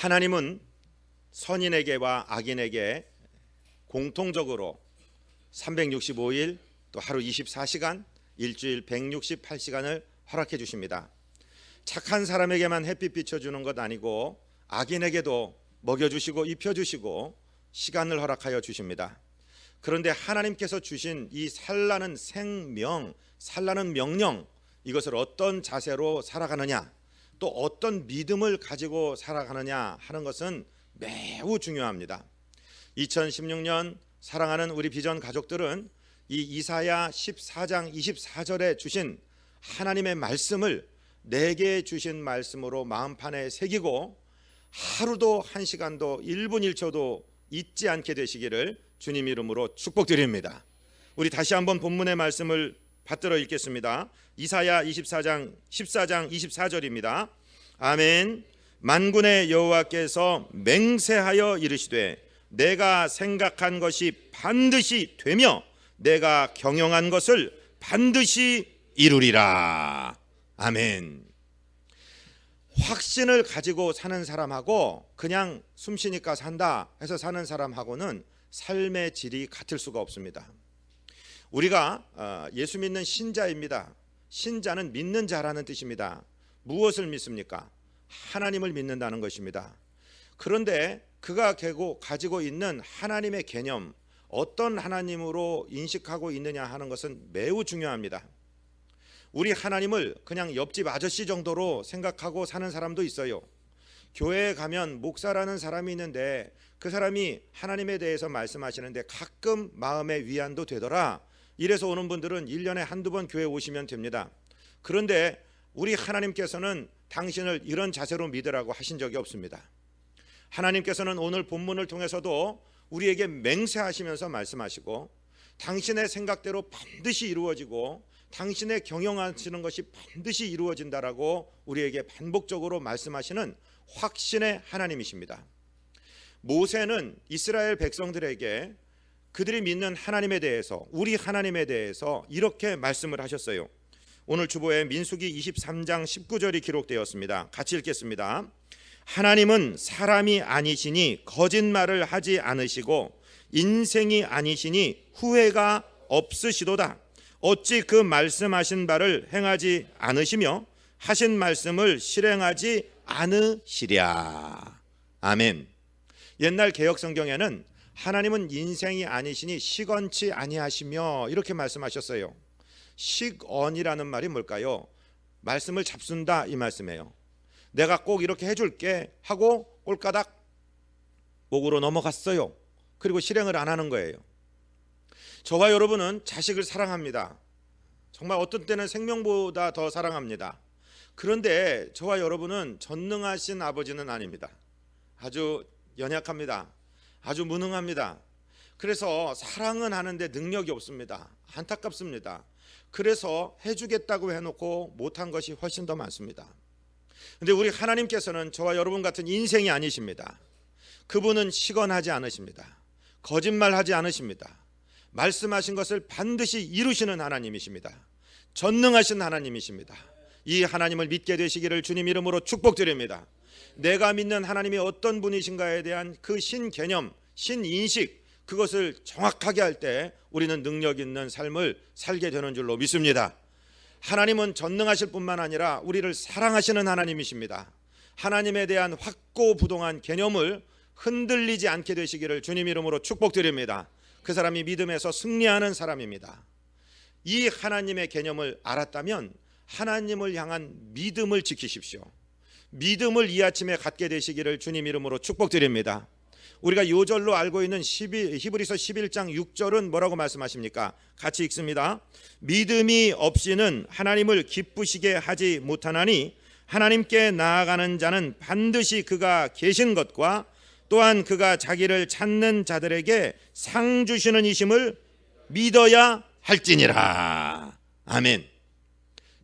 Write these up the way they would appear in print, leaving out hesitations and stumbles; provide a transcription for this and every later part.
하나님은 선인에게와 악인에게 공통적으로 365일 또 하루 24시간 일주일 168시간을 허락해 주십니다. 착한 사람에게만 햇빛 비춰주는 것 아니고 악인에게도 먹여주시고 입혀주시고 시간을 허락하여 주십니다. 그런데 하나님께서 주신 이 살라는 생명, 살라는 명령, 이것을 어떤 자세로 살아가느냐, 또 어떤 믿음을 가지고 살아가느냐 하는 것은 매우 중요합니다. 2016년 사랑하는 우리 비전 가족들은 이 이사야 14장 24절에 주신 하나님의 말씀을 내게 주신 말씀으로 마음판에 새기고 하루도 한 시간도 1분 1초도 잊지 않게 되시기를 주님 이름으로 축복드립니다. 우리 다시 한번 본문의 말씀을 받들어 읽겠습니다. 이사야 14장 24절입니다. 아멘. 만군의 여호와께서 맹세하여 이르시되 내가 생각한 것이 반드시 되며 내가 경영한 것을 반드시 이루리라. 아멘. 확신을 가지고 사는 사람하고 그냥 숨 쉬니까 산다 해서 사는 사람하고는 삶의 질이 같을 수가 없습니다. 우리가 예수 믿는 신자입니다. 신자는 믿는 자라는 뜻입니다. 무엇을 믿습니까? 하나님을 믿는다는 것입니다. 그런데 그가 가지고 있는 하나님의 개념, 어떤 하나님으로 인식하고 있느냐 하는 것은 매우 중요합니다. 우리 하나님을 그냥 옆집 아저씨 정도로 생각하고 사는 사람도 있어요. 교회에 가면 목사라는 사람이 있는데 그 사람이 하나님에 대해서 말씀하시는데 가끔 마음의 위안도 되더라. 이래서 오는 분들은 1년에 한두 번 교회 오시면 됩니다. 그런데 우리 하나님께서는 당신을 이런 자세로 믿으라고 하신 적이 없습니다. 하나님께서는 오늘 본문을 통해서도 우리에게 맹세하시면서 말씀하시고 당신의 생각대로 반드시 이루어지고 당신의 경영하시는 것이 반드시 이루어진다라고 우리에게 반복적으로 말씀하시는 확신의 하나님이십니다. 모세는 이스라엘 백성들에게 그들이 믿는 하나님에 대해서, 우리 하나님에 대해서 이렇게 말씀을 하셨어요. 오늘 주보에 민수기 23장 19절이 기록되었습니다. 같이 읽겠습니다. 하나님은 사람이 아니시니 거짓말을 하지 않으시고 인생이 아니시니 후회가 없으시도다. 어찌 그 말씀하신 바를 행하지 않으시며 하신 말씀을 실행하지 않으시랴. 아멘. 옛날 개역 성경에는 하나님은 인생이 아니시니 시건치 아니하시며 이렇게 말씀하셨어요. 식언이라는 말이 뭘까요? 말씀을 잡순다 이 말씀이에요. 내가 꼭 이렇게 해줄게 하고 꼴까닥 목으로 넘어갔어요. 그리고 실행을 안 하는 거예요. 저와 여러분은 자식을 사랑합니다. 정말 어떤 때는 생명보다 더 사랑합니다. 그런데 저와 여러분은 전능하신 아버지는 아닙니다. 아주 연약합니다. 아주 무능합니다. 그래서 사랑은 하는데 능력이 없습니다. 안타깝습니다. 그래서 해주겠다고 해놓고 못한 것이 훨씬 더 많습니다. 근데 우리 하나님께서는 저와 여러분 같은 인생이 아니십니다. 그분은 시건하지 않으십니다. 거짓말하지 않으십니다. 말씀하신 것을 반드시 이루시는 하나님이십니다. 전능하신 하나님이십니다. 이 하나님을 믿게 되시기를 주님 이름으로 축복드립니다. 내가 믿는 하나님이 어떤 분이신가에 대한 그 신개념, 신인식, 그것을 정확하게 할 때 우리는 능력 있는 삶을 살게 되는 줄로 믿습니다. 하나님은 전능하실 뿐만 아니라 우리를 사랑하시는 하나님이십니다. 하나님에 대한 확고부동한 개념을 흔들리지 않게 되시기를 주님 이름으로 축복드립니다. 그 사람이 믿음에서 승리하는 사람입니다. 이 하나님의 개념을 알았다면 하나님을 향한 믿음을 지키십시오. 믿음을 이 아침에 갖게 되시기를 주님 이름으로 축복드립니다. 우리가 요절로 알고 있는 히브리서 11장 6절은 뭐라고 말씀하십니까? 같이 읽습니다. 믿음이 없이는 하나님을 기쁘시게 하지 못하나니 하나님께 나아가는 자는 반드시 그가 계신 것과 또한 그가 자기를 찾는 자들에게 상 주시는 이심을 믿어야 할지니라. 아멘.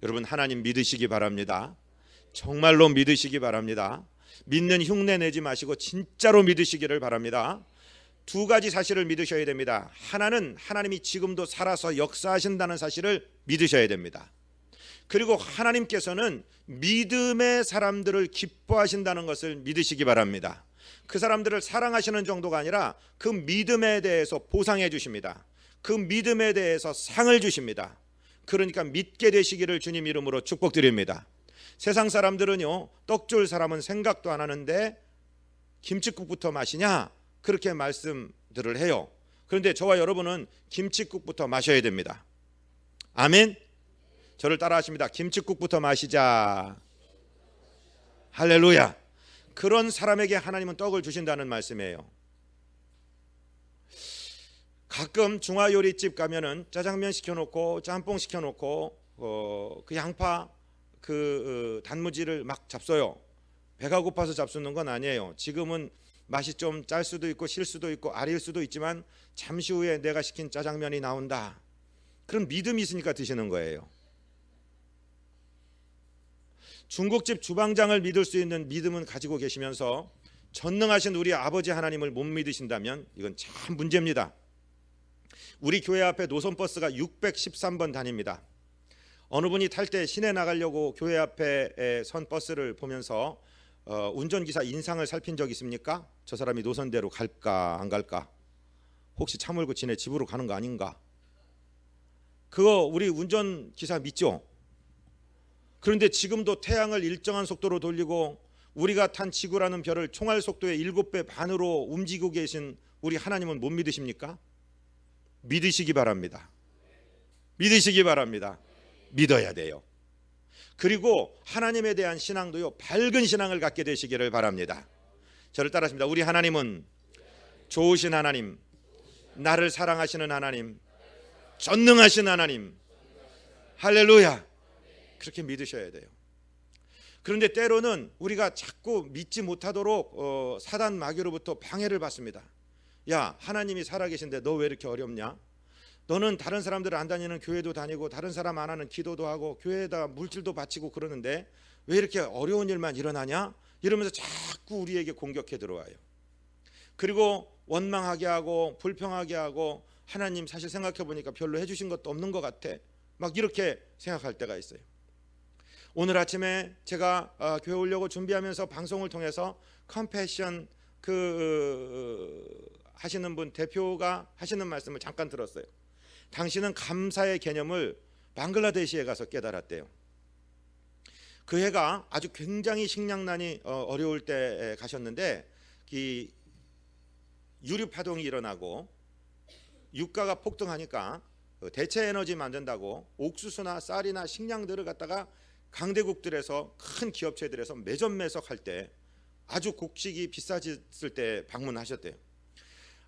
여러분 하나님 믿으시기 바랍니다. 정말로 믿으시기 바랍니다. 믿는 흉내 내지 마시고 진짜로 믿으시기를 바랍니다. 두 가지 사실을 믿으셔야 됩니다. 하나는 하나님이 지금도 살아서 역사하신다는 사실을 믿으셔야 됩니다. 그리고 하나님께서는 믿음의 사람들을 기뻐하신다는 것을 믿으시기 바랍니다. 그 사람들을 사랑하시는 정도가 아니라 그 믿음에 대해서 보상해 주십니다. 그 믿음에 대해서 상을 주십니다. 그러니까 믿게 되시기를 주님 이름으로 축복드립니다. 세상 사람들은요, 떡 줄 사람은 생각도 안 하는데 김칫국부터 마시냐 그렇게 말씀들을 해요. 그런데 저와 여러분은 김칫국부터 마셔야 됩니다. 아멘. 저를 따라 하십니다. 김칫국부터 마시자. 할렐루야. 그런 사람에게 하나님은 떡을 주신다는 말씀이에요. 가끔 중화요리집 가면은 짜장면 시켜놓고 짬뽕 시켜놓고 그 양파 단무지를 막 잡숴요. 배가 고파서 잡수는 건 아니에요. 지금은 맛이 좀 짤 수도 있고 실 수도 있고 아릴 수도 있지만 잠시 후에 내가 시킨 짜장면이 나온다. 그런 믿음이 있으니까 드시는 거예요. 중국집 주방장을 믿을 수 있는 믿음은 가지고 계시면서 전능하신 우리 아버지 하나님을 못 믿으신다면 이건 참 문제입니다. 우리 교회 앞에 노선버스가 613번 다닙니다. 어느 분이 탈 때 시내 나가려고 교회 앞에 선 버스를 보면서 운전기사 인상을 살핀 적 있습니까? 저 사람이 노선대로 갈까 안 갈까? 혹시 차 몰고 지네 집으로 가는 거 아닌가? 그거 우리 운전기사 믿죠? 그런데 지금도 태양을 일정한 속도로 돌리고 우리가 탄 지구라는 별을 총알 속도의 7배 반으로 움직이고 계신 우리 하나님은 못 믿으십니까? 믿으시기 바랍니다. 믿으시기 바랍니다. 믿어야 돼요. 그리고 하나님에 대한 신앙도요, 밝은 신앙을 갖게 되시기를 바랍니다. 저를 따라하십니다. 우리 하나님은 좋으신 하나님, 나를 사랑하시는 하나님, 전능하신 하나님. 할렐루야. 그렇게 믿으셔야 돼요. 그런데 때로는 우리가 자꾸 믿지 못하도록 사단 마귀로부터 방해를 받습니다. 야, 하나님이 살아계신데 너 왜 이렇게 어렵냐? 너는 다른 사람들 안 다니는 교회도 다니고 다른 사람 안 하는 기도도 하고 교회에다 물질도 바치고 그러는데 왜 이렇게 어려운 일만 일어나냐? 이러면서 자꾸 우리에게 공격해 들어와요. 그리고 원망하게 하고 불평하게 하고 하나님 사실 생각해 보니까 별로 해주신 것도 없는 것 같아. 막 이렇게 생각할 때가 있어요. 오늘 아침에 제가 교회 오려고 준비하면서 방송을 통해서 컴패션 하시는 분 대표가 하시는 말씀을 잠깐 들었어요. 당신은 감사의 개념을 방글라데시에 가서 깨달았대요. 그 해가 아주 굉장히 식량난이 어려울 때 가셨는데 이 유류 파동이 일어나고 유가가 폭등하니까 대체 에너지 만든다고 옥수수나 쌀이나 식량들을 갖다가 강대국들에서 큰 기업체들에서 매점 매석할 때 아주 곡식이 비싸졌을 때 방문하셨대요.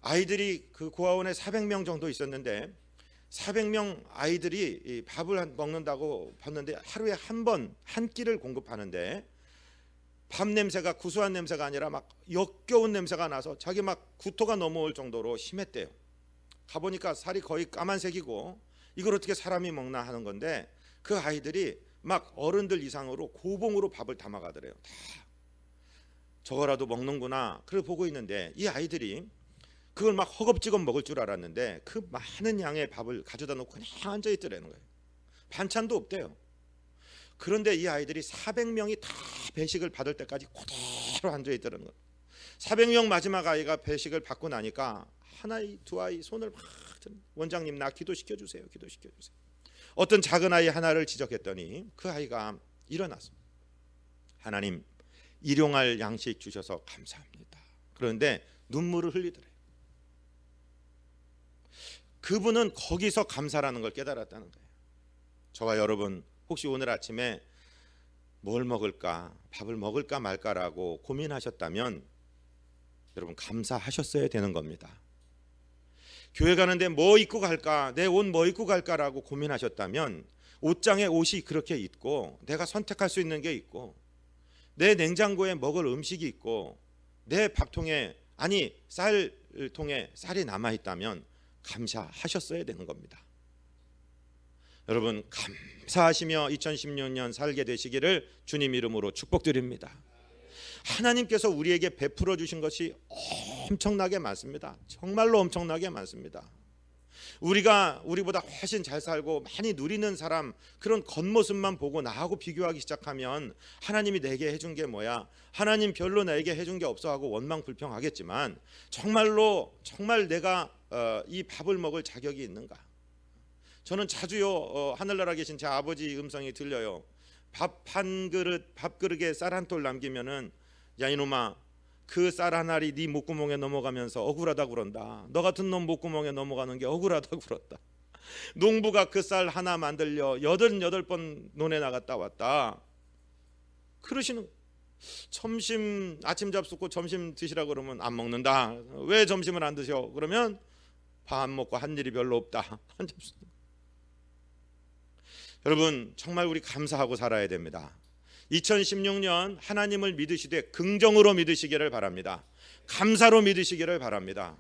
아이들이 그 고아원에 400명 정도 있었는데 400명 아이들이 밥을 먹는다고 봤는데 하루에 한 끼를 공급하는데 밥 냄새가 구수한 냄새가 아니라 막 역겨운 냄새가 나서 자기 막 구토가 넘어올 정도로 심했대요. 가보니까 살이 거의 까만색이고 이걸 어떻게 사람이 먹나 하는 건데 그 아이들이 막 어른들 이상으로 고봉으로 밥을 담아가더래요. 다 저거라도 먹는구나. 그걸 보고 있는데 이 아이들이 그걸 막 허겁지겁 먹을 줄 알았는데 그 많은 양의 밥을 가져다 놓고 그냥 앉아 있더라는 거예요. 반찬도 없대요. 그런데 이 아이들이 400명이 다 배식을 받을 때까지 그대로 앉아 있더라는 거예요. 400명 마지막 아이가 배식을 받고 나니까 한 아이 두 아이 손을 막 원장님 나 기도시켜 주세요. 기도시켜 주세요. 어떤 작은 아이 하나를 지적했더니 그 아이가 일어나서 하나님 일용할 양식 주셔서 감사합니다. 그런데 눈물을 흘리더래요. 그분은 거기서 감사라는 걸 깨달았다는 거예요. 저와 여러분 혹시 오늘 아침에 뭘 먹을까, 밥을 먹을까 말까라고 고민하셨다면 여러분 감사하셨어야 되는 겁니다. 교회 가는데 뭐 입고 갈까, 내 옷 뭐 입고 갈까라고 고민하셨다면 옷장에 옷이 그렇게 있고 내가 선택할 수 있는 게 있고 내 냉장고에 먹을 음식이 있고 내 밥통에 아니 쌀통에 쌀이 남아있다면 감사하셨어야 되는 겁니다. 여러분 감사하시며 2016년 살게 되시기를 주님 이름으로 축복드립니다. 하나님께서 우리에게 베풀어 주신 것이 엄청나게 많습니다. 정말로 엄청나게 많습니다. 우리보다 훨씬 잘 살고 많이 누리는 사람, 그런 겉모습만 보고 나하고 비교하기 시작하면 하나님이 내게 해준 게 뭐야, 하나님 별로 나에게 해준 게 없어 하고 원망 불평하겠지만, 정말 내가 이 밥을 먹을 자격이 있는가? 저는 자주요 하늘나라 계신 제 아버지 음성이 들려요. 밥그릇에 쌀 한 톨 남기면은, 야 이놈아, 그 쌀 한 알이 네 목구멍에 넘어가면서 억울하다고 그런다. 너 같은 놈 목구멍에 넘어가는 게 억울하다고 그런다. 농부가 그 쌀 하나 만들려 88번 논에 나갔다 왔다. 그러시는, 아침 잡숫고 점심 드시라 그러면 안 먹는다. 왜 점심을 안 드셔? 그러면 밥 먹고 한 일이 별로 없다. 안 잡숫. 여러분, 정말 우리 감사하고 살아야 됩니다. 2016년 하나님을 믿으시되 긍정으로 믿으시기를 바랍니다. 감사로 믿으시기를 바랍니다.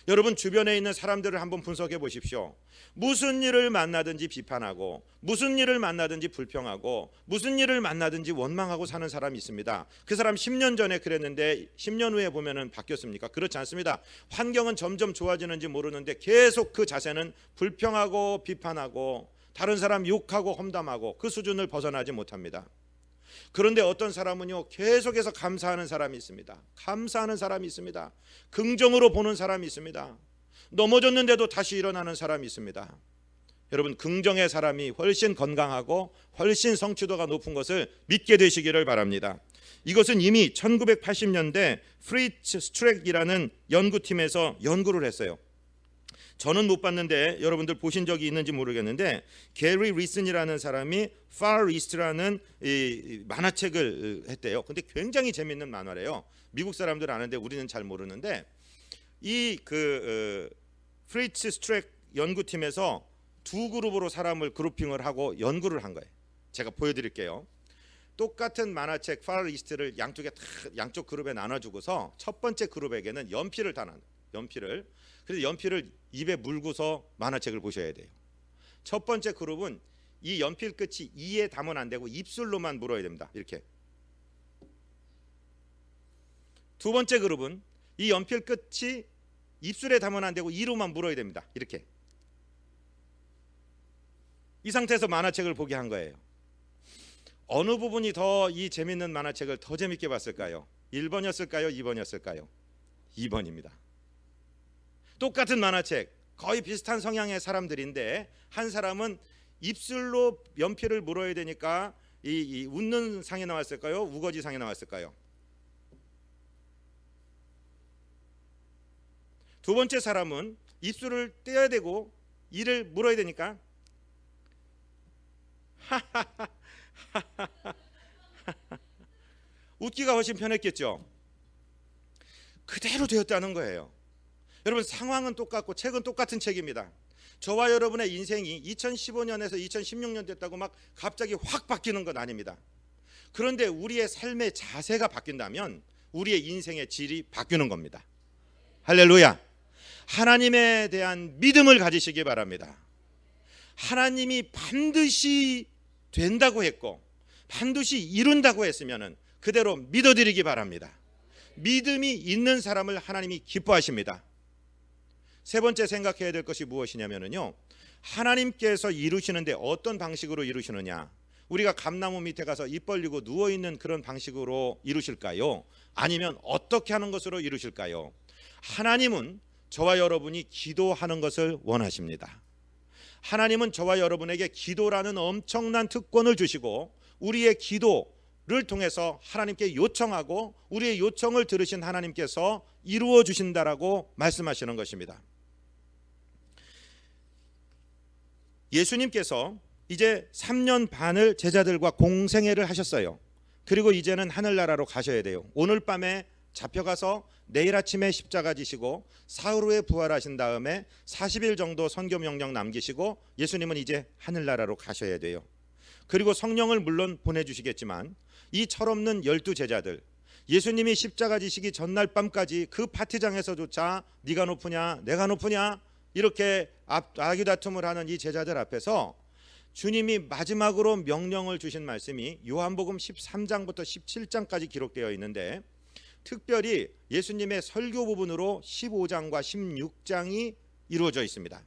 여러분, 주변에 있는 사람들을 한번 분석해 보십시오. 무슨 일을 만나든지 비판하고, 무슨 일을 만나든지 불평하고, 무슨 일을 만나든지 원망하고 사는 사람이 있습니다. 그 사람 10년 전에 그랬는데 10년 후에 보면은 바뀌었습니까? 그렇지 않습니다. 환경은 점점 좋아지는지 모르는데 계속 그 자세는 불평하고 비판하고 다른 사람 욕하고 험담하고 그 수준을 벗어나지 못합니다. 그런데 어떤 사람은요, 계속해서 감사하는 사람이 있습니다. 감사하는 사람이 있습니다. 긍정으로 보는 사람이 있습니다. 넘어졌는데도 다시 일어나는 사람이 있습니다. 여러분, 긍정의 사람이 훨씬 건강하고 훨씬 성취도가 높은 것을 믿게 되시기를 바랍니다. 이것은 이미 1980년대 프리츠 스트렉이라는 연구팀에서 연구를 했어요. 저는 못 봤는데 여러분들 보신 적이 있는지 모르겠는데, 게리 리슨이라는 사람이 Far East라는 이 만화책을 했대요. 근데 굉장히 재밌는 만화래요. 미국 사람들 아는데 우리는 잘 모르는데, 이 프리츠 스트렉 연구팀에서 두 그룹으로 사람을 그룹핑을 하고 연구를 한 거예요. 제가 보여드릴게요. 똑같은 만화책 Far East를 양쪽 그룹에 나눠주고서 첫 번째 그룹에게는 연필을 다 나눠. 그래서 연필을 입에 물고서 만화책을 보셔야 돼요. 첫 번째 그룹은 이 연필 끝이 이에 담으면 안 되고 입술로만 물어야 됩니다. 이렇게. 두 번째 그룹은 이 연필 끝이 입술에 담으면 안 되고 이로만 물어야 됩니다. 이렇게. 이 상태에서 만화책을 보게 한 거예요. 어느 부분이 더 이 재밌는 만화책을 더 재밌게 봤을까요? 1번이었을까요? 2번이었을까요? 2번입니다. 똑같은 만화책, 거의 비슷한 성향의 사람들인데, 한 사람은 입술로 연필을 물어야 되니까 이 웃는 상이 나왔을까요? 우거지 상이 나왔을까요? 두 번째 사람은 입술을 떼야 되고 이를 물어야 되니까 웃기가 훨씬 편했겠죠. 그대로 되었다는 거예요. 여러분, 상황은 똑같고 책은 똑같은 책입니다. 저와 여러분의 인생이 2015년에서 2016년 됐다고 막 갑자기 확 바뀌는 건 아닙니다. 그런데 우리의 삶의 자세가 바뀐다면 우리의 인생의 질이 바뀌는 겁니다. 할렐루야. 하나님에 대한 믿음을 가지시기 바랍니다. 하나님이 반드시 된다고 했고 반드시 이룬다고 했으면 그대로 믿어드리기 바랍니다. 믿음이 있는 사람을 하나님이 기뻐하십니다. 세 번째 생각해야 될 것이 무엇이냐면요, 하나님께서 이루시는데 어떤 방식으로 이루시느냐. 우리가 감나무 밑에 가서 입 벌리고 누워있는 그런 방식으로 이루실까요? 아니면 어떻게 하는 것으로 이루실까요? 하나님은 저와 여러분이 기도하는 것을 원하십니다. 하나님은 저와 여러분에게 기도라는 엄청난 특권을 주시고 우리의 기도를 통해서 하나님께 요청하고 우리의 요청을 들으신 하나님께서 이루어 주신다라고 말씀하시는 것입니다. 예수님께서 이제 3년 반을 제자들과 공생애를 하셨어요. 그리고 이제는 하늘나라로 가셔야 돼요. 오늘 밤에 잡혀가서 내일 아침에 십자가 지시고 사흘 후에 부활하신 다음에 40일 정도 선교 명령 남기시고 예수님은 이제 하늘나라로 가셔야 돼요. 그리고 성령을 물론 보내주시겠지만 이 철없는 12제자들, 예수님이 십자가 지시기 전날 밤까지 그 파티장에서조차 네가 높으냐 내가 높으냐 이렇게 아귀다툼을 하는 이 제자들 앞에서 주님이 마지막으로 명령을 주신 말씀이 요한복음 13장부터 17장까지 기록되어 있는데, 특별히 예수님의 설교 부분으로 15장과 16장이 이루어져 있습니다.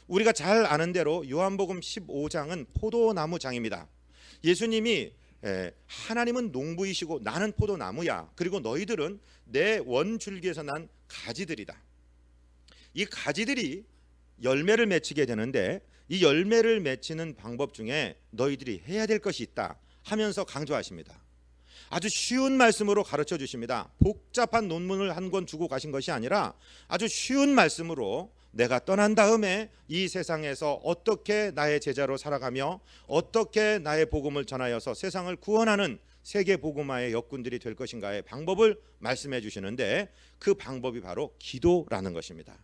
우리가 잘 아는 대로 요한복음 15장은 포도나무 장입니다. 예수님이 하나님은 농부이시고 나는 포도나무야. 그리고 너희들은 내 원줄기에서 난 가지들이다. 이 가지들이 열매를 맺히게 되는데 이 열매를 맺히는 방법 중에 너희들이 해야 될 것이 있다 하면서 강조하십니다. 아주 쉬운 말씀으로 가르쳐 주십니다. 복잡한 논문을 한 권 주고 가신 것이 아니라 아주 쉬운 말씀으로 내가 떠난 다음에 이 세상에서 어떻게 나의 제자로 살아가며 어떻게 나의 복음을 전하여서 세상을 구원하는 세계 복음화의 역군들이 될 것인가의 방법을 말씀해 주시는데 그 방법이 바로 기도라는 것입니다.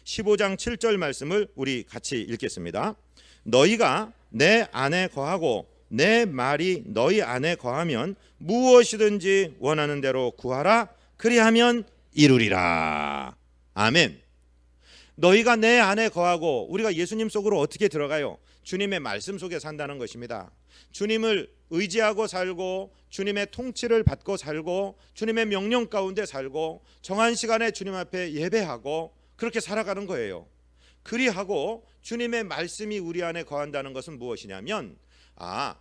15장 7절 말씀을 우리 같이 읽겠습니다. 너희가 내 안에 거하고 내 말이 너희 안에 거하면 무엇이든지 원하는 대로 구하라. 그리하면 이루리라. 아멘. 너희가 내 안에 거하고, 우리가 예수님 속으로 어떻게 들어가요? 주님의 말씀 속에 산다는 것입니다. 주님을 의지하고 살고 주님의 통치를 받고 살고 주님의 명령 가운데 살고 정한 시간에 주님 앞에 예배하고 그렇게 살아가는 거예요. 그리하고 주님의 말씀이 우리 안에 거한다는 것은 무엇이냐면,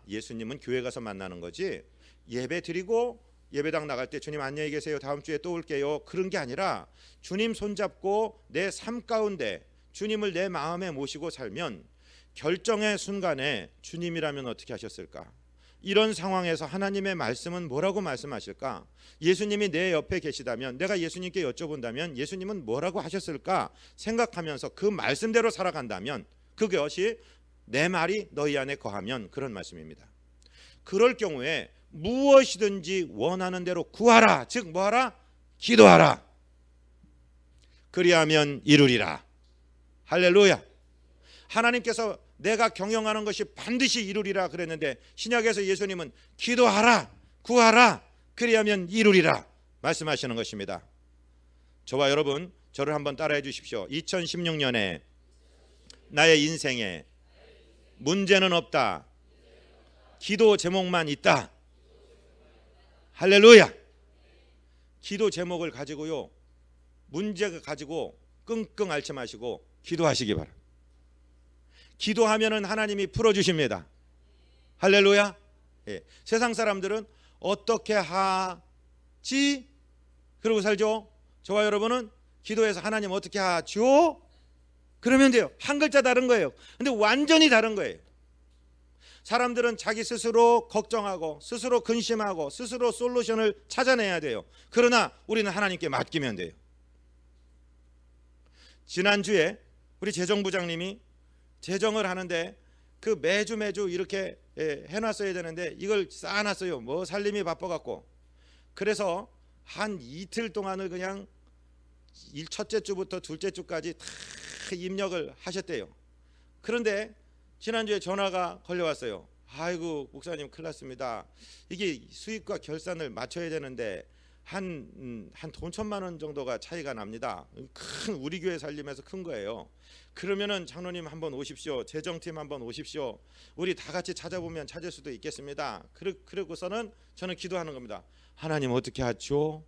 예수님은 교회 가서 만나는 거지 예배 드리고 예배당 나갈 때 주님 안녕히 계세요, 다음 주에 또 올게요, 그런 게 아니라 주님 손잡고 내 삶 가운데 주님을 내 마음에 모시고 살면 결정의 순간에 주님이라면 어떻게 하셨을까? 이런 상황에서 하나님의 말씀은 뭐라고 말씀하실까? 예수님이 내 옆에 계시다면, 내가 예수님께 여쭤본다면 예수님은 뭐라고 하셨을까 생각하면서 그 말씀대로 살아간다면 그것이 내 말이 너희 안에 거하면, 그런 말씀입니다. 그럴 경우에 무엇이든지 원하는 대로 구하라. 즉 뭐하라? 기도하라. 그리하면 이루리라. 할렐루야. 하나님께서 내가 경영하는 것이 반드시 이루리라 그랬는데 신약에서 예수님은 기도하라, 구하라, 그리하면 이루리라 말씀하시는 것입니다. 저와 여러분, 저를 한번 따라해 주십시오. 2016년에 나의 인생에 문제는 없다. 기도 제목만 있다. 할렐루야. 기도 제목을 가지고요, 문제가 가지고 끙끙 앓지 마시고 기도하시기 바랍니다. 기도하면은 하나님이 풀어주십니다. 할렐루야. 세상 사람들은 어떻게 하지? 그러고 살죠. 저와 여러분은 기도해서 하나님 어떻게 하죠? 그러면 돼요. 한 글자 다른 거예요. 근데 완전히 다른 거예요. 사람들은 자기 스스로 걱정하고 스스로 근심하고 스스로 솔루션을 찾아내야 돼요. 그러나 우리는 하나님께 맡기면 돼요. 지난주에 우리 재정부장님이 재정을 하는데 그 매주 이렇게 해놨어야 되는데 이걸 쌓아놨어요. 뭐 살림이 바빠갖고. 그래서 한 이틀 동안을 그냥 첫째 주부터 둘째 주까지 다 입력을 하셨대요. 그런데 지난주에 전화가 걸려왔어요. 아이고 목사님 큰일 났습니다. 이게 수입과 결산을 맞춰야 되는데 한 돈 1,000만 원 정도가 차이가 납니다. 큰 우리 교회 살림에서 큰 거예요. 그러면은 장로님 한번 오십시오. 재정팀 한번 오십시오. 우리 다 같이 찾아보면 찾을 수도 있겠습니다. 그러고서는 저는 기도하는 겁니다. 하나님 어떻게 하죠?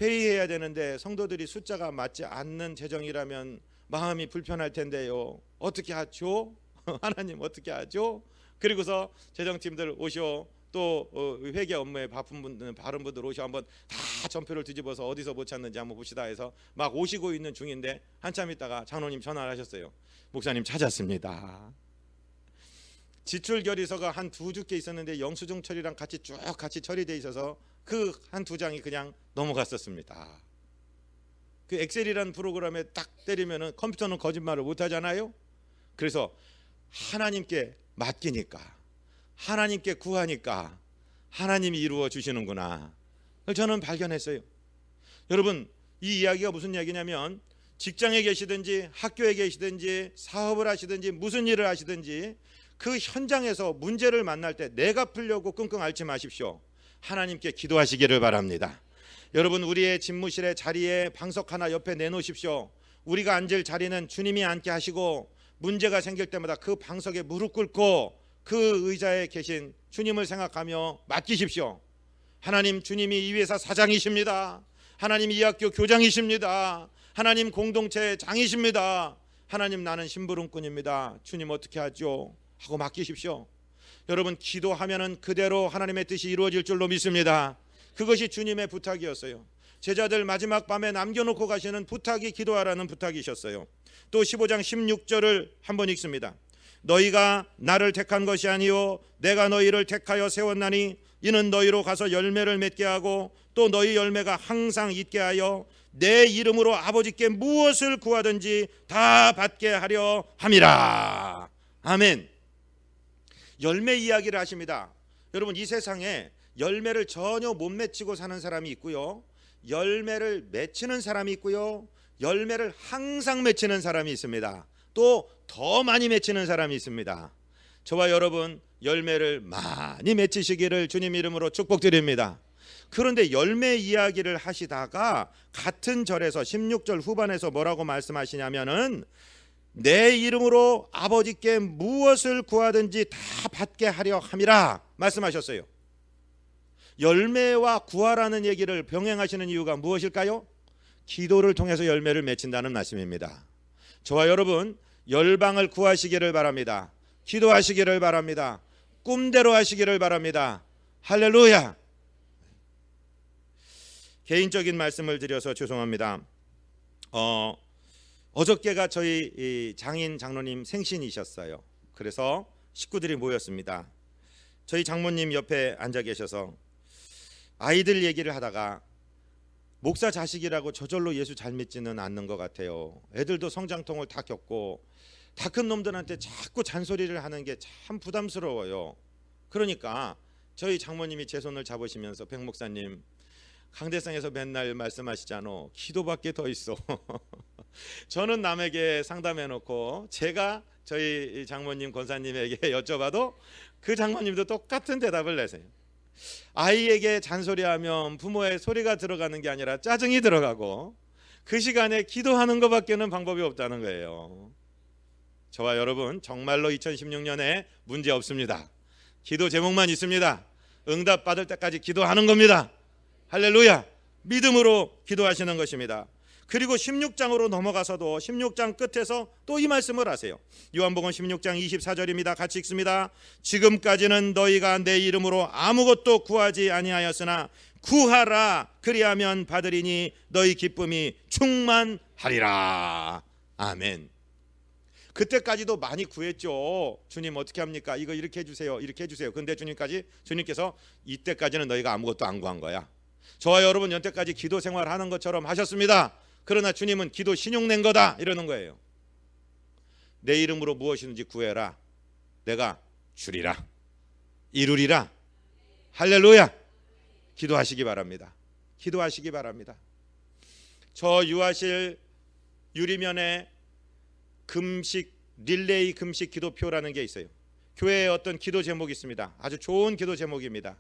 회의해야 되는데 성도들이 숫자가 맞지 않는 재정이라면 마음이 불편할 텐데요. 어떻게 하죠? 하나님 어떻게 하죠? 그리고서 재정팀들 오시오. 또 회계 업무에 바쁜 분들, 바른 분들 오시오. 한번 다 전표를 뒤집어서 어디서 못 찾는지 한번 봅시다 해서 막 오시고 있는 중인데 한참 있다가 장로님 전화를 하셨어요. 목사님 찾았습니다. 지출 결의서가 한 2주께 있었는데 영수증 처리랑 같이 쭉 처리돼 있어서 그 한 2장이 그냥 넘어갔었습니다. 그 엑셀이라는 프로그램에 딱 때리면은 컴퓨터는 거짓말을 못 하잖아요. 그래서 하나님께 맡기니까, 하나님께 구하니까 하나님이 이루어 주시는구나. 그걸 저는 발견했어요. 여러분, 이 이야기가 무슨 이야기냐면 직장에 계시든지 학교에 계시든지 사업을 하시든지 무슨 일을 하시든지 그 현장에서 문제를 만날 때 내가 풀려고 끙끙 앓지 마십시오. 하나님께 기도하시기를 바랍니다. 여러분, 우리의 집무실의 자리에 방석 하나 옆에 내놓으십시오. 우리가 앉을 자리는 주님이 앉게 하시고 문제가 생길 때마다 그 방석에 무릎 꿇고 그 의자에 계신 주님을 생각하며 맡기십시오. 하나님, 주님이 이 회사 사장이십니다. 하나님, 이 학교 교장이십니다. 하나님, 공동체 장이십니다. 하나님 나는 심부름꾼입니다. 주님 어떻게 하죠? 하고 맡기십시오. 여러분 기도하면은 그대로 하나님의 뜻이 이루어질 줄로 믿습니다. 그것이 주님의 부탁이었어요. 제자들 마지막 밤에 남겨놓고 가시는 부탁이 기도하라는 부탁이셨어요. 또 15장 16절을 한번 읽습니다. 너희가 나를 택한 것이 아니요 내가 너희를 택하여 세웠나니 이는 너희로 가서 열매를 맺게 하고 또 너희 열매가 항상 있게 하여 내 이름으로 아버지께 무엇을 구하든지 다 받게 하려 함이라. 아멘. 열매 이야기를 하십니다. 여러분 이 세상에 열매를 전혀 못 맺히고 사는 사람이 있고요, 열매를 맺히는 사람이 있고요, 열매를 항상 맺히는 사람이 있습니다. 또 더 많이 맺히는 사람이 있습니다. 저와 여러분 열매를 많이 맺히시기를 주님 이름으로 축복드립니다. 그런데 열매 이야기를 하시다가 같은 절에서 16절 후반에서 뭐라고 말씀하시냐면은 내 이름으로 아버지께 무엇을 구하든지 다 받게 하려 함이라 말씀하셨어요. 열매와 구하라는 얘기를 병행하시는 이유가 무엇일까요? 기도를 통해서 열매를 맺힌다는 말씀입니다. 저와 여러분 열방을 구하시기를 바랍니다. 기도하시기를 바랍니다. 꿈대로 하시기를 바랍니다. 할렐루야. 개인적인 말씀을 드려서 죄송합니다. 어저께가 저희 장인 장로님 생신이셨어요. 그래서 식구들이 모였습니다. 저희 장모님 옆에 앉아 계셔서 아이들 얘기를 하다가 목사 자식이라고 저절로 예수 잘 믿지는 않는 것 같아요. 애들도 성장통을 다 겪고 다 큰 놈들한테 자꾸 잔소리를 하는 게 참 부담스러워요. 그러니까 저희 장모님이 제 손을 잡으시면서 백 목사님 강대상에서 맨날 말씀하시잖아. 기도밖에 더 있어. 저는 남에게 상담해 놓고 제가 저희 장모님 권사님에게 여쭤봐도 그 장모님도 똑같은 대답을 내세요. 아이에게 잔소리하면 부모의 소리가 들어가는 게 아니라 짜증이 들어가고 그 시간에 기도하는 것밖에는 방법이 없다는 거예요. 저와 여러분 정말로 2016년에 문제 없습니다. 기도 제목만 있습니다. 응답 받을 때까지 기도하는 겁니다. 할렐루야. 믿음으로 기도하시는 것입니다. 그리고 16장으로 넘어가서도 16장 끝에서 또 이 말씀을 하세요. 요한복음 16장 24절입니다. 같이 읽습니다. 지금까지는 너희가 내 이름으로 아무것도 구하지 아니하였으나 구하라 그리하면 받으리니 너희 기쁨이 충만하리라. 아멘. 그때까지도 많이 구했죠. 주님 어떻게 합니까? 이거 이렇게 해주세요. 이렇게 해주세요. 근데 주님께서 이때까지는 너희가 아무것도 안 구한 거야. 저와 여러분 연때까지 기도 생활하는 것처럼 하셨습니다. 그러나 주님은 기도 신용 낸 거다 이러는 거예요. 내 이름으로 무엇이든지 구해라. 내가 주리라. 이루리라. 할렐루야. 기도하시기 바랍니다. 기도하시기 바랍니다. 저 유아실 유리면에 금식 릴레이 금식 기도표라는 게 있어요. 교회에 어떤 기도 제목이 있습니다. 아주 좋은 기도 제목입니다.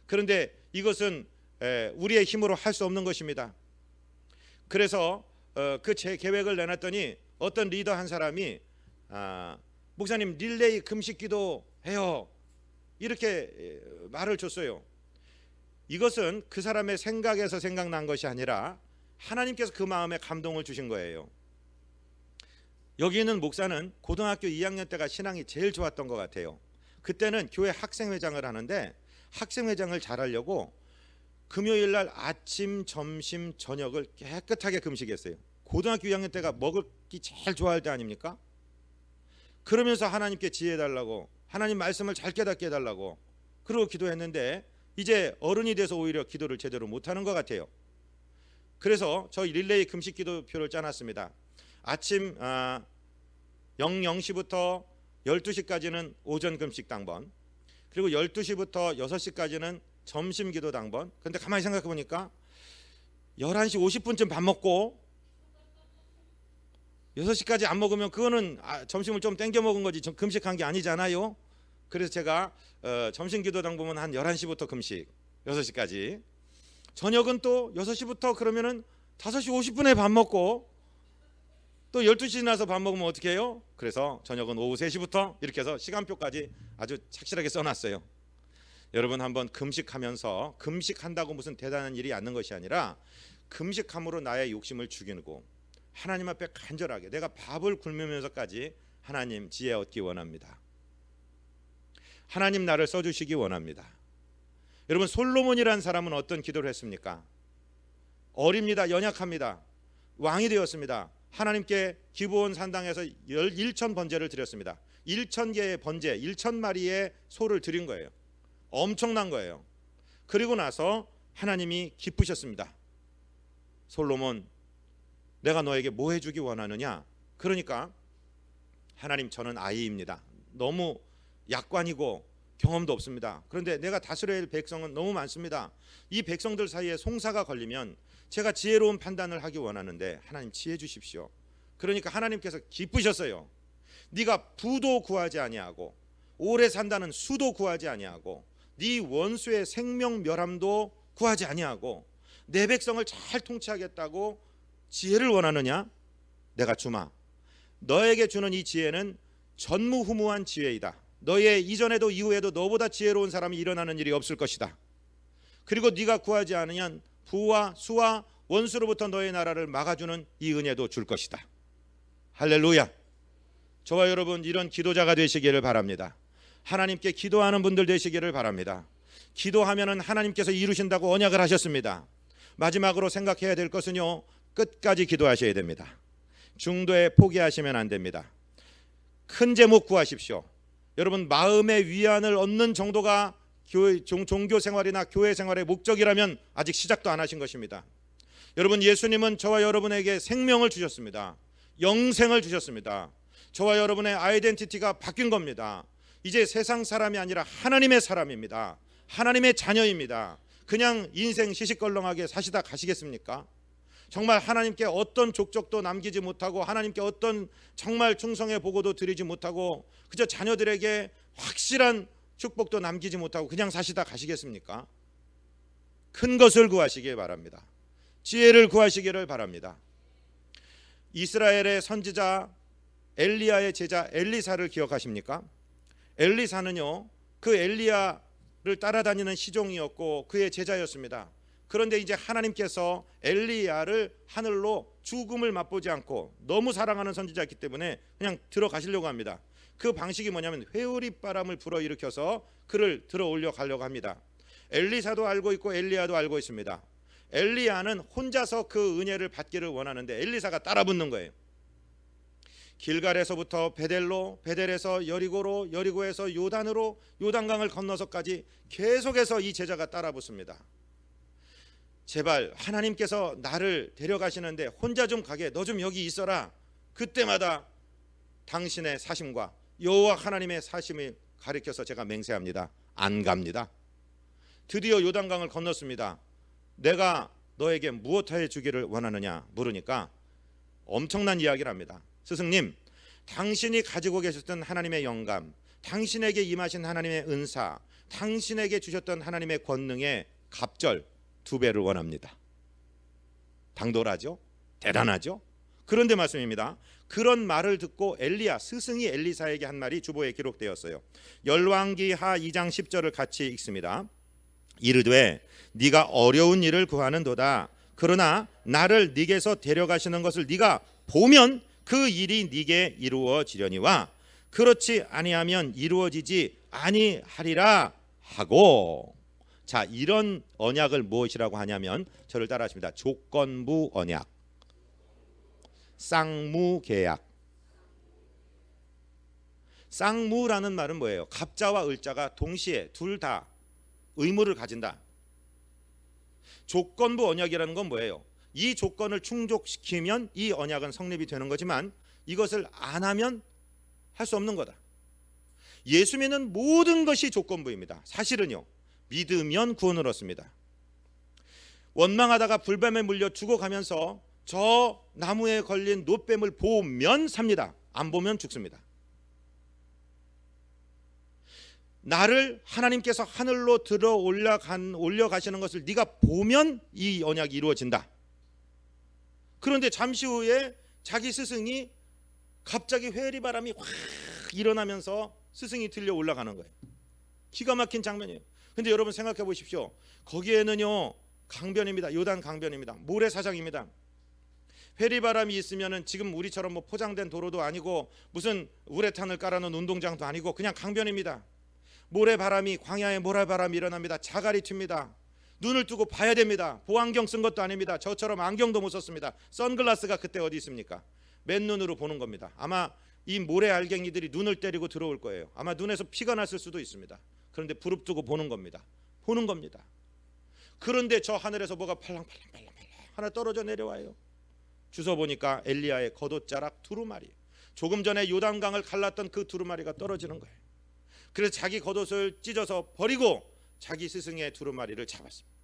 그런데 이것은 우리의 힘으로 할 수 없는 것입니다. 그래서 그 제 계획을 내놨더니 어떤 리더 한 사람이 목사님 릴레이 금식 기도해요 이렇게 말을 줬어요. 이것은 그 사람의 생각에서 생각난 것이 아니라 하나님께서 그 마음에 감동을 주신 거예요. 여기 있는 목사는 고등학교 2학년 때가 신앙이 제일 좋았던 것 같아요. 그때는 교회 학생회장을 하는데 학생회장을 잘하려고 금요일 날 아침, 점심, 저녁을 깨끗하게 금식했어요. 고등학교 2학년 때가 먹을 게 제일 좋아할 때 아닙니까? 그러면서 하나님께 지혜해달라고, 하나님 말씀을 잘 깨닫게 해달라고 그러고 기도했는데 이제 어른이 돼서 오히려 기도를 제대로 못하는 것 같아요. 그래서 저희 릴레이 금식 기도표를 짜놨습니다. 아침 00시부터 12시까지는 오전 금식 당번, 그리고 12시부터 6시까지는 점심 기도 당번. 근데 가만히 생각해 보니까 11시 50분쯤 밥 먹고 6시까지 안 먹으면 그거는 점심을 좀 땡겨 먹은 거지 금식한 게 아니잖아요. 그래서 제가 점심 기도 당번은 한 11시부터 금식 6시까지, 저녁은 또 6시부터 그러면은 5시 50분에 밥 먹고 또 12시 지나서 밥 먹으면 어떻게 해요? 그래서 저녁은 오후 3시부터 이렇게 해서 시간표까지 아주 착실하게 써놨어요. 여러분 한번 금식하면서, 금식한다고 무슨 대단한 일이 않는 것이 아니라 금식함으로 나의 욕심을 죽이고 하나님 앞에 간절하게 내가 밥을 굶으면서까지 하나님 지혜 얻기 원합니다. 하나님 나를 써주시기 원합니다. 여러분, 솔로몬이라는 사람은 어떤 기도를 했습니까? 어립니다. 연약합니다. 왕이 되었습니다. 하나님께 기브온 산당에서 1천 번제를 드렸습니다. 1,000개의 번제, 1,000마리의 소를 드린 거예요. 엄청난 거예요. 그리고 나서 하나님이 기쁘셨습니다. 솔로몬, 내가 너에게 뭐 해주기 원하느냐? 그러니까 하나님, 저는 아이입니다. 너무 약관이고 경험도 없습니다. 그런데 내가 다스려야 할 백성은 너무 많습니다. 이 백성들 사이에 송사가 걸리면 제가 지혜로운 판단을 하기 원하는데 하나님 지혜 주십시오. 그러니까 하나님께서 기쁘셨어요. 네가 부도 구하지 아니하고 오래 산다는 수도 구하지 아니하고 네 원수의 생명 멸함도 구하지 아니하고 내 백성을 잘 통치하겠다고 지혜를 원하느냐? 내가 주마. 너에게 주는 이 지혜는 전무후무한 지혜이다. 너의 이전에도 이후에도 너보다 지혜로운 사람이 일어나는 일이 없을 것이다. 그리고 네가 구하지 않으면 부와 수와 원수로부터 너의 나라를 막아주는 이 은혜도 줄 것이다. 할렐루야. 저와 여러분, 이런 기도자가 되시기를 바랍니다. 하나님께 기도하는 분들 되시기를 바랍니다. 기도하면은 하나님께서 이루신다고 언약을 하셨습니다. 마지막으로 생각해야 될 것은요, 끝까지 기도하셔야 됩니다. 중도에 포기하시면 안 됩니다. 큰 제목 구하십시오. 여러분, 마음의 위안을 얻는 정도가 종교 생활이나 교회 생활의 목적이라면 아직 시작도 안 하신 것입니다. 여러분, 예수님은 저와 여러분에게 생명을 주셨습니다. 영생을 주셨습니다. 저와 여러분의 아이덴티티가 바뀐 겁니다. 이제 세상 사람이 아니라 하나님의 사람입니다. 하나님의 자녀입니다. 그냥 인생 시시껄렁하게 사시다 가시겠습니까? 정말 하나님께 어떤 족적도 남기지 못하고 하나님께 어떤 정말 충성의 보고도 드리지 못하고 그저 자녀들에게 확실한 축복도 남기지 못하고 그냥 사시다 가시겠습니까? 큰 것을 구하시길 바랍니다. 지혜를 구하시기를 바랍니다. 이스라엘의 선지자 엘리야의 제자 엘리사를 기억하십니까? 엘리사는요, 그 엘리야를 따라다니는 시종이었고 그의 제자였습니다. 그런데 이제 하나님께서 엘리야를 하늘로 죽음을 맛보지 않고 너무 사랑하는 선지자였기 때문에 그냥 들어가시려고 합니다. 그 방식이 뭐냐면 회오리 바람을 불어일으켜서 그를 들어 올려 가려고 합니다. 엘리사도 알고 있고 엘리야도 알고 있습니다. 엘리야는 혼자서 그 은혜를 받기를 원하는데 엘리사가 따라붙는 거예요. 길갈에서부터 베델로, 베델에서 여리고로, 여리고에서 요단으로, 요단강을 건너서까지 계속해서 이 제자가 따라붙습니다. 제발 하나님께서 나를 데려가시는데 혼자 좀 가게, 너 좀 여기 있어라. 그때마다 당신의 사심과 여호와 하나님의 사심을 가리켜서 제가 맹세합니다. 안 갑니다. 드디어 요단강을 건넜습니다. 내가 너에게 무엇하여 주기를 원하느냐 물으니까 엄청난 이야기를 합니다. 스승님, 당신이 가지고 계셨던 하나님의 영감, 당신에게 임하신 하나님의 은사, 당신에게 주셨던 하나님의 권능의 갑절 2배를 원합니다. 당돌하죠? 대단하죠? 그런데 말씀입니다. 그런 말을 듣고 엘리야, 스승이 엘리사에게 한 말이 주보에 기록되었어요. 열왕기하 2장 10절을 같이 읽습니다. 이르되 네가 어려운 일을 구하는도다. 그러나 나를 네게서 데려가시는 것을 네가 보면 그 일이 네게 이루어지려니와 그렇지 아니하면 이루어지지 아니하리라 하고. 자, 이런 언약을 무엇이라고 하냐면 저를 따라하십니다. 조건부 언약, 쌍무계약. 쌍무라는 말은 뭐예요? 갑자와 을자가 동시에 둘 다 의무를 가진다. 조건부 언약이라는 건 뭐예요? 이 조건을 충족시키면 이 언약은 성립이 되는 거지만 이것을 안 하면 할 수 없는 거다. 예수 믿는 모든 것이 조건부입니다. 사실은요, 믿으면 구원을 얻습니다. 원망하다가 불뱀에 물려 죽어가면서 저 나무에 걸린 노뱀을 보면 삽니다. 안 보면 죽습니다. 나를 하나님께서 하늘로 들어 올려가시는 것을 네가 보면 이 언약이 이루어진다. 그런데 잠시 후에 자기 스승이 갑자기 회오리 바람이 확 일어나면서 스승이 들려 올라가는 거예요. 기가 막힌 장면이에요. 근데 여러분 생각해 보십시오. 거기에는요, 강변입니다. 요단 강변입니다. 모래사장입니다. 회리바람이 있으면은 지금 우리처럼 뭐 포장된 도로도 아니고 무슨 우레탄을 깔아놓은 운동장도 아니고 그냥 강변입니다. 모래바람이, 광야에 모래바람이 일어납니다. 자갈이 튑니다. 눈을 뜨고 봐야 됩니다. 보안경 쓴 것도 아닙니다. 저처럼 안경도 못 썼습니다. 선글라스가 그때 어디 있습니까? 맨눈으로 보는 겁니다. 아마 이 모래 알갱이들이 눈을 때리고 들어올 거예요. 아마 눈에서 피가 났을 수도 있습니다. 그런데 부릅뜨고 보는 겁니다. 보는 겁니다. 그런데 저 하늘에서 뭐가 팔랑팔랑 하나 떨어져 내려와요. 주워 보니까 엘리야의 겉옷자락 두루마리. 조금 전에 요단강을 갈랐던 그 두루마리가 떨어지는 거예요. 그래서 자기 겉옷을 찢어서 버리고 자기 스승의 두루마리를 잡았습니다.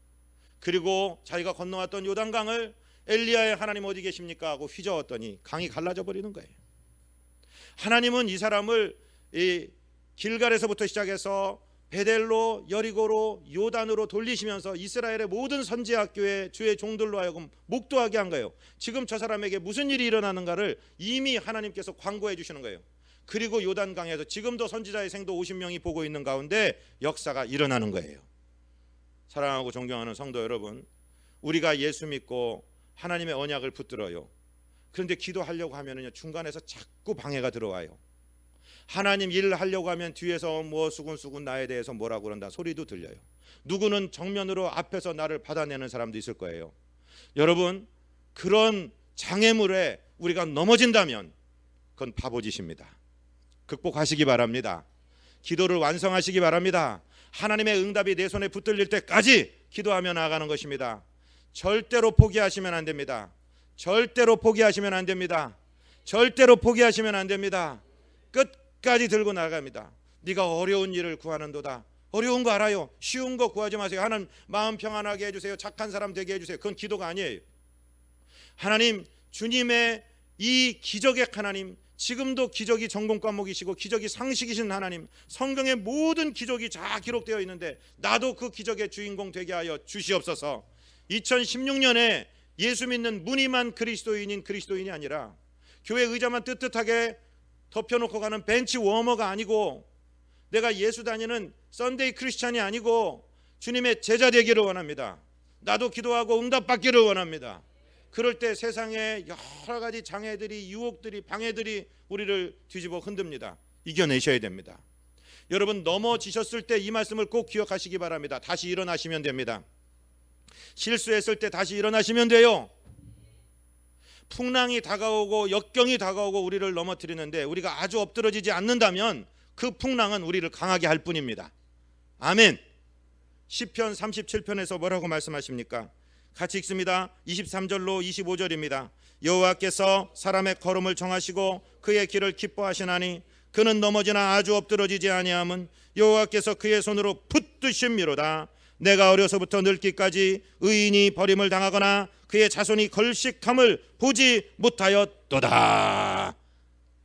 그리고 자기가 건너왔던 요단강을 엘리야의 하나님 어디 계십니까 하고 휘저었더니 강이 갈라져 버리는 거예요. 하나님은 이 사람을 이 길갈에서부터 시작해서 베델로, 여리고로, 요단으로 돌리시면서 이스라엘의 모든 선지학교에 주의 종들로 하여금 목도하게 한 거예요. 지금 저 사람에게 무슨 일이 일어나는가를 이미 하나님께서 광고해 주시는 거예요. 그리고 요단강에서 지금도 선지자의 생도 50명이 보고 있는 가운데 역사가 일어나는 거예요. 사랑하고 존경하는 성도 여러분, 우리가 예수 믿고 하나님의 언약을 붙들어요. 그런데 기도하려고 하면은요, 중간에서 자꾸 방해가 들어와요. 하나님 일 하려고 하면 뒤에서 뭐 수군수군 나에 대해서 뭐라고 그런다 소리도 들려요. 누구는 정면으로 앞에서 나를 받아내는 사람도 있을 거예요. 여러분, 그런 장애물에 우리가 넘어진다면 그건 바보짓입니다. 극복하시기 바랍니다. 기도를 완성하시기 바랍니다. 하나님의 응답이 내 손에 붙들릴 때까지 기도하며 나아가는 것입니다. 절대로 포기하시면 안 됩니다. 절대로 포기하시면 안 됩니다. 절대로 포기하시면 안 됩니다. 끝까지 들고 나갑니다. 네가 어려운 일을 구하는도다. 어려운 거 알아요. 쉬운 거 구하지 마세요. 하나님 마음 평안하게 해주세요. 착한 사람 되게 해주세요. 그건 기도가 아니에요. 하나님, 주님의 이 기적의 하나님, 지금도 기적이 전공 과목이시고 기적이 상식이신 하나님, 성경의 모든 기적이 다 기록되어 있는데 나도 그 기적의 주인공 되게 하여 주시옵소서. 2016년에 예수 믿는 무늬만 그리스도인이 아니라 교회 의자만 뜨뜻하게 덮여놓고 가는 벤치 워머가 아니고 내가 예수 다니는 썬데이 크리스찬이 아니고 주님의 제자 되기를 원합니다. 나도 기도하고 응답받기를 원합니다. 그럴 때 세상에 여러 가지 장애들이, 유혹들이, 방해들이 우리를 뒤집어 흔듭니다. 이겨내셔야 됩니다. 여러분, 넘어지셨을 때 이 말씀을 꼭 기억하시기 바랍니다. 다시 일어나시면 됩니다. 실수했을 때 다시 일어나시면 돼요. 풍랑이 다가오고 역경이 다가오고 우리를 넘어뜨리는데 우리가 아주 엎드러지지 않는다면 그 풍랑은 우리를 강하게 할 뿐입니다. 아멘. 시편 37편에서 뭐라고 말씀하십니까? 같이 읽습니다. 23절로 25절입니다. 여호와께서 사람의 걸음을 정하시고 그의 길을 기뻐하시나니 그는 넘어지나 아주 엎드러지지 아니함은 여호와께서 그의 손으로 붙드심이로다. 내가 어려서부터 늙기까지 의인이 버림을 당하거나 그의 자손이 걸식함을 보지 못하였도다.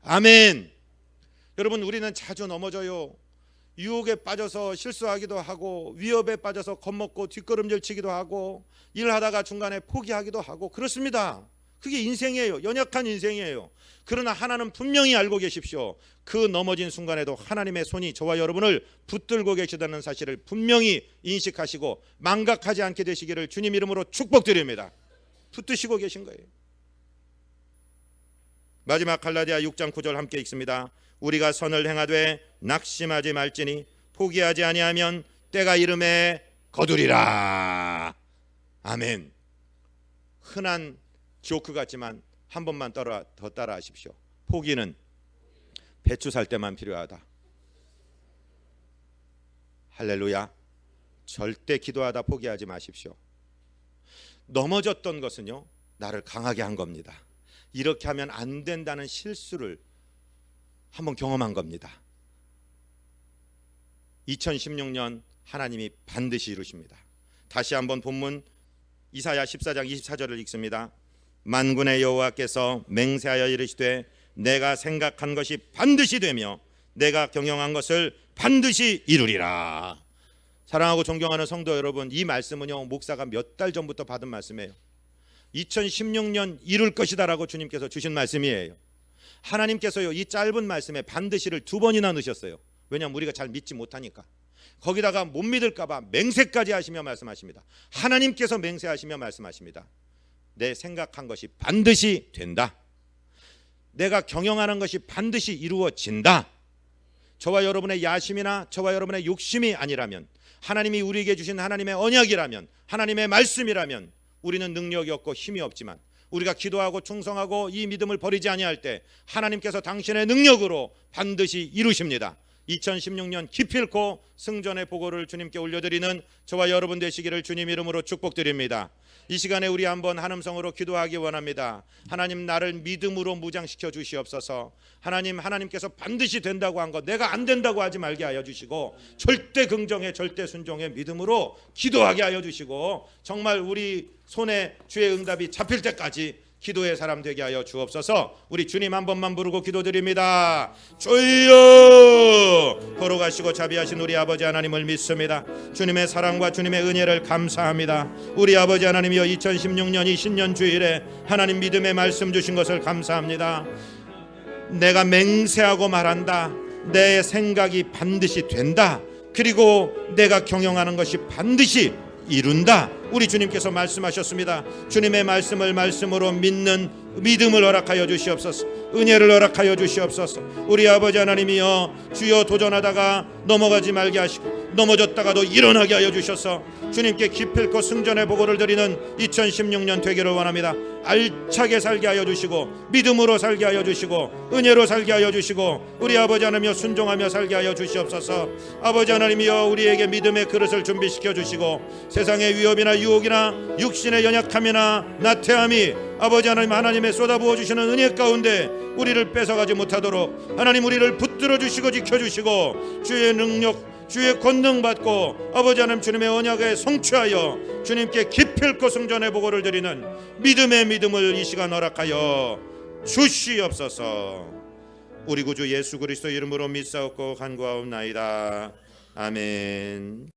아멘. 여러분, 우리는 자주 넘어져요. 유혹에 빠져서 실수하기도 하고 위협에 빠져서 겁먹고 뒷걸음질 치기도 하고 일하다가 중간에 포기하기도 하고 그렇습니다. 그게 인생이에요. 연약한 인생이에요. 그러나 하나는 분명히 알고 계십시오. 그 넘어진 순간에도 하나님의 손이 저와 여러분을 붙들고 계시다는 사실을 분명히 인식하시고 망각하지 않게 되시기를 주님 이름으로 축복드립니다. 붙드시고 계신 거예요. 마지막 갈라디아 6장 9절 함께 읽습니다. 우리가 선을 행하되 낙심하지 말지니 포기하지 아니하면 때가 이름에 거두리라. 아멘. 흔한 조크 같지만 한 번만 더 따라 하십시오. 포기는 배추 살 때만 필요하다. 할렐루야. 절대 기도하다 포기하지 마십시오. 넘어졌던 것은요, 나를 강하게 한 겁니다. 이렇게 하면 안 된다는 실수를 한번 경험한 겁니다. 2016년 하나님이 반드시 이루십니다. 다시 한번 본문 이사야 14장 24절을 읽습니다. 만군의 여호와께서 맹세하여 이르시되 내가 생각한 것이 반드시 되며 내가 경영한 것을 반드시 이루리라. 사랑하고 존경하는 성도 여러분, 이 말씀은요, 목사가 몇 달 전부터 받은 말씀이에요. 2016년 이룰 것이다라고 주님께서 주신 말씀이에요. 하나님께서요, 이 짧은 말씀에 반드시를 2번이나 넣으셨어요. 왜냐하면 우리가 잘 믿지 못하니까. 거기다가 못 믿을까 봐 맹세까지 하시며 말씀하십니다. 하나님께서 맹세하시며 말씀하십니다. 내 생각한 것이 반드시 된다. 내가 경영하는 것이 반드시 이루어진다. 저와 여러분의 야심이나 저와 여러분의 욕심이 아니라면, 하나님이 우리에게 주신 하나님의 언약이라면, 하나님의 말씀이라면 우리는 능력이 없고 힘이 없지만, 우리가 기도하고 충성하고 이 믿음을 버리지 아니할 때 하나님께서 당신의 능력으로 반드시 이루십니다. 2016년 기필코 승전의 보고를 주님께 올려드리는 저와 여러분 되시기를 주님 이름으로 축복드립니다. 이 시간에 우리 한번 한음성으로 기도하기 원합니다. 하나님, 나를 믿음으로 무장시켜 주시옵소서. 하나님께서 반드시 된다고 한 것 내가 안 된다고 하지 말게 하여 주시고, 절대 긍정의 절대 순종의 믿음으로 기도하게 하여 주시고, 정말 우리 손에 주의 응답이 잡힐 때까지 기도의 사람 되게 하여 주옵소서. 우리 주님 한 번만 부르고 기도드립니다. 주여! 걸어가시고 자비하신 우리 아버지 하나님을 믿습니다. 주님의 사랑과 주님의 은혜를 감사합니다. 우리 아버지 하나님이여, 2016년 이 신년 주일에 하나님 믿음의 말씀 주신 것을 감사합니다. 내가 맹세하고 말한다. 내 생각이 반드시 된다. 그리고 내가 경영하는 것이 반드시 이룬다. 우리 주님께서 말씀하셨습니다. 주님의 말씀을 말씀으로 믿는 믿음을 허락하여 주시옵소서. 은혜를 허락하여 주시옵소서. 우리 아버지 하나님이여, 주여, 도전하다가 넘어가지 말게 하시고 넘어졌다가도 일어나게 하여 주셔서 주님께 기필코 승전의 보고를 드리는 2016년 되기를 원합니다. 알차게 살게 하여 주시고, 믿음으로 살게 하여 주시고, 은혜로 살게 하여 주시고, 우리 아버지 하나님이여, 순종하며 살게 하여 주시옵소서. 아버지 하나님이여, 우리에게 믿음의 그릇을 준비시켜 주시고, 세상의 위협이나 유혹이나 육신의 연약함이나 나태함이 아버지 하나님의 쏟아부어 주시는 은혜 가운데 우리를 뺏어가지 못하도록 하나님, 우리를 붙들어 주시고 지켜주시고, 주의 능력, 주의 권능 받고 아버지 하나님 주님의 언약에 성취하여 주님께 기필코 승전의 보고를 드리는 믿음의 믿음을 이 시간 허락하여 주시옵소서. 우리 구주 예수 그리스도 이름으로 믿사옵고 간구하옵나이다. 아멘.